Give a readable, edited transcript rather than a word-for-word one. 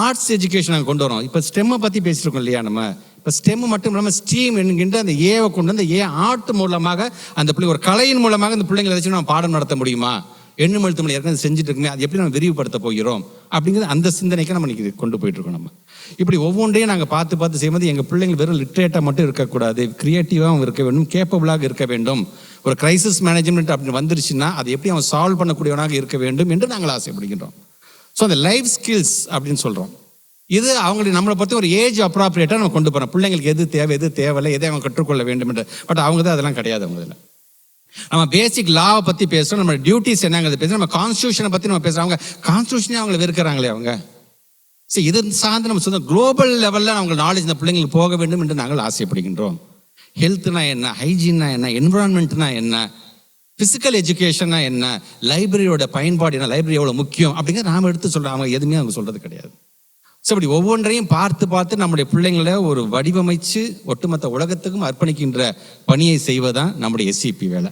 Arts education நாங்கள் கொண்டு வரோம். இப்போ ஸ்டெம்மை பற்றி பேசியிருக்கோம் இல்லையா? நம்ம இப்போ ஸ்டெம் மட்டும் இல்லாமல் ஸ்டீம் என்கின்ற அந்த ஏவை கொண்டு வந்து ஆர்ட் மூலமாக அந்த பிள்ளை ஒரு கலையின் மூலமாக அந்த பிள்ளைங்களை வச்சு நம்ம பாடம் நடத்த முடியுமா? எண்ணும் எழுத்து மொழி ஏற்கனவே செஞ்சுட்டு இருக்குமே, அது எப்படி நம்ம விரிவுபடுத்த போகிறோம் அப்படிங்கிறது அந்த சிந்தனைக்கு நம்ம இன்னைக்கு கொண்டு போயிட்டுருக்கோம். நம்ம இப்படி ஒவ்வொன்றையும் நாங்கள் பார்த்து செய்யும்போது எங்கள் பிள்ளைங்கள் வெறும் லிட்ரேட்டாக மட்டும் இருக்கக்கூடாது, க்ரியேட்டிவாகவும் இருக்க வேண்டும், கேப்பபிளாக இருக்க வேண்டும். ஒரு கிரைசிஸ் மேனேஜ்மெண்ட் அப்படின்னு வந்துருச்சுன்னா அது எப்படி அவன் சால்வ் பண்ணக்கூடியவனாக இருக்க வேண்டும் என்று நாங்கள் ஆசைப்படுகின்றோம். ஸோ அந்த லைஃப் ஸ்கில்ஸ் அப்படின்னு சொல்கிறோம். இது அவங்களுக்கு நம்மளை பற்றி ஒரு ஏஜ் அப்ராப்ரியேட்டாக நம்ம கொண்டு போகிறோம். பிள்ளைங்களுக்கு எது தேவை, எது தேவையில்லை, எதை அவங்க கற்றுக்கொள்ள வேண்டும் என்று. பட் அவங்க தான் அதெல்லாம் கிடையாது. அவங்க இதில் நம்ம பேசிக் லாவை பற்றி பேசுகிறோம், நம்ம டியூட்டிஸ் என்னங்கிறது பேசுகிறோம், நம்ம கான்ஸ்டியூஷனை பற்றி நம்ம பேசுகிறோம். அவங்க கான்ஸ்டியூஷனே அவங்களை வெறுக்கிறாங்களே அவங்க. சரி, இது சார்ந்து நம்ம சொந்த குளோபல் லெவலில் அவங்க நாலேஜ் இந்த பிள்ளைங்களுக்கு போக வேண்டும் என்று நாங்கள் ஆசைப்படுகின்றோம். ஹெல்த்னா என்ன, ஹைஜீன்னா என்ன, என்விரான்மெண்ட்னா என்ன, ஃபிசிக்கல் எஜுகேஷன்னா என்ன, லைப்ரரியோட பயன்பாடு என்ன, லைப்ரரி எவ்வளோ முக்கியம் அப்படிங்கிறத நாம் எடுத்து சொல்கிறோம். அவங்க எதுவுமே அவங்க சொல்கிறது கிடையாது. ஸோ இப்படி ஒவ்வொன்றையும் பார்த்து நம்முடைய பிள்ளைங்களை ஒரு வடிவமைச்சு ஒட்டுமொத்த உலகத்துக்கும் அர்ப்பணிக்கின்ற பணியை செய்வதுதான் நம்முடைய SCP வேலை.